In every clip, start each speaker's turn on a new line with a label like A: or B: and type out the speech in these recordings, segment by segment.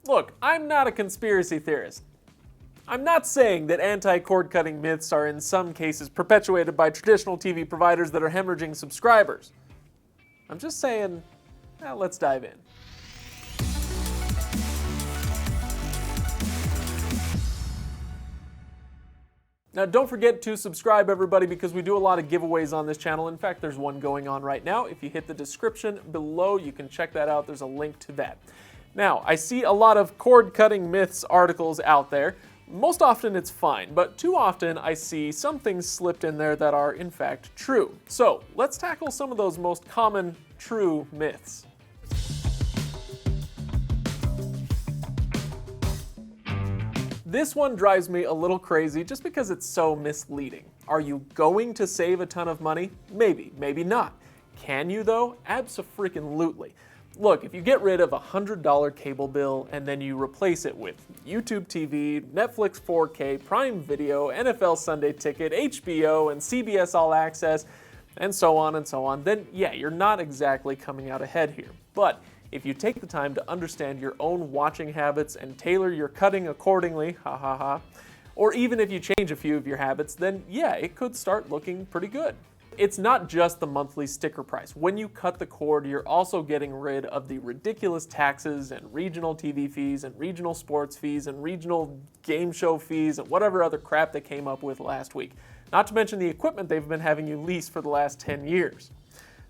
A: Look, I'm not a conspiracy theorist. I'm not saying that anti-cord cutting myths are in some cases perpetuated by traditional TV providers that are hemorrhaging subscribers. I'm just saying, let's dive in. Now don't forget to subscribe, everybody, because we do a lot of giveaways on this channel. In fact, there's one going on right now. If you hit the description below, you can check that out. There's a link to that. Now, I see a lot of cord-cutting myths articles out there. Most often it's fine, but too often I see some things slipped in there that are in fact true. So let's tackle some of those most common true myths. This one drives me a little crazy just because it's so misleading. Are you going to save a ton of money? Maybe, maybe not. Can you though? Abso-freaking-lutely. Look, if you get rid of a $100 cable bill and then you replace it with YouTube TV, Netflix 4K, Prime Video, NFL Sunday Ticket, HBO, and CBS All Access, and so on, then yeah, you're not exactly coming out ahead here. But if you take the time to understand your own watching habits and tailor your cutting accordingly, or even if you change a few of your habits, then yeah, it could start looking pretty good. It's not just the monthly sticker price. When you cut the cord, you're also getting rid of the ridiculous taxes and regional TV fees and regional sports fees and regional game show fees and whatever other crap they came up with last week. Not to mention the equipment they've been having you lease for the last 10 years.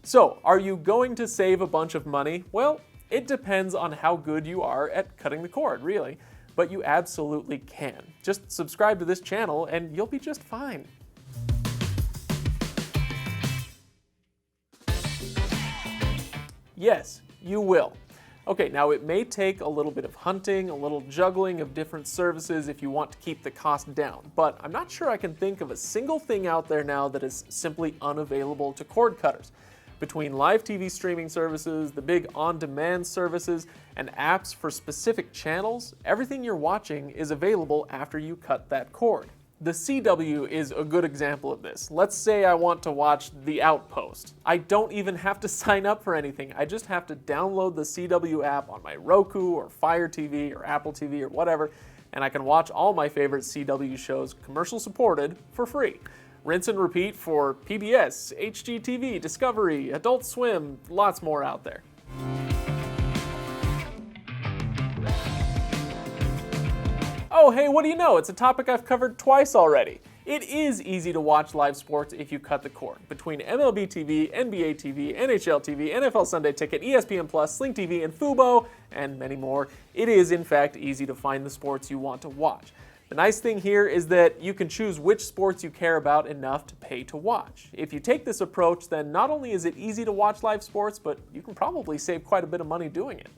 A: So, are you going to save a bunch of money? Well, it depends on how good you are at cutting the cord, really. But you absolutely can. Just subscribe to this channel and you'll be just fine. Yes, you will. Okay, now it may take a little bit of hunting, a little juggling of different services if you want to keep the cost down, but I'm not sure I can think of a single thing out there now that is simply unavailable to cord cutters. Between live TV streaming services, the big on-demand services, and apps for specific channels, everything you're watching is available after you cut that cord. The CW is a good example of this. Let's say I want to watch The Outpost. I don't even have to sign up for anything. I just have to download the CW app on my Roku or Fire TV or Apple TV or whatever, and I can watch all my favorite CW shows, commercial supported, for free. Rinse and repeat for PBS, HGTV, Discovery, Adult Swim, lots more out there. Oh, hey, what do you know? It's a topic I've covered twice already. It is easy to watch live sports if you cut the cord. Between MLB TV, NBA TV, NHL TV, NFL Sunday Ticket, ESPN+, Sling TV, and Fubo, and many more, it is in fact easy to find the sports you want to watch. The nice thing here is that you can choose which sports you care about enough to pay to watch. If you take this approach, then not only is it easy to watch live sports, but you can probably save quite a bit of money doing it.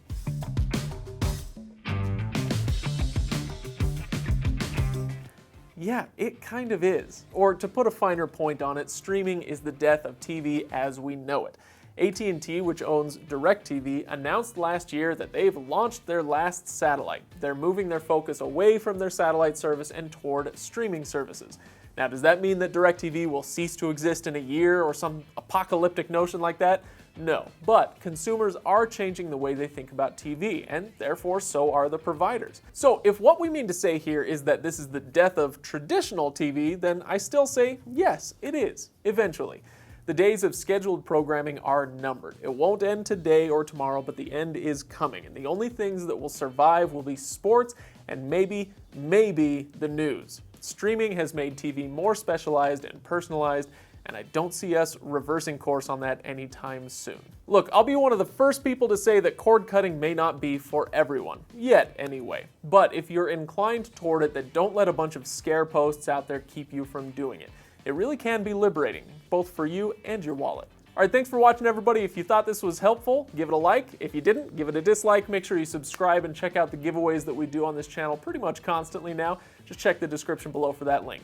A: Yeah, it kind of is. Or to put a finer point on it, streaming is the death of TV as we know it. AT&T, which owns DirecTV, announced last year that they've launched their last satellite. They're moving their focus away from their satellite service and toward streaming services. Now, does that mean that DirecTV will cease to exist in a year or some apocalyptic notion like that? No, but consumers are changing the way they think about TV, and therefore so are the providers. So if what we mean to say here is that this is the death of traditional TV, then I still say yes, it is, eventually. The days of scheduled programming are numbered. It won't end today or tomorrow, but the end is coming, and the only things that will survive will be sports and maybe the news. Streaming has made TV more specialized and personalized, and I don't see us reversing course on that anytime soon. Look, I'll be one of the first people to say that cord cutting may not be for everyone, yet anyway. But if you're inclined toward it, then don't let a bunch of scare posts out there keep you from doing it. It really can be liberating, both for you and your wallet. Alright, thanks for watching, everybody. If you thought this was helpful, give it a like. If you didn't, give it a dislike. Make sure you subscribe and check out the giveaways that we do on this channel pretty much constantly now. Just check the description below for that link.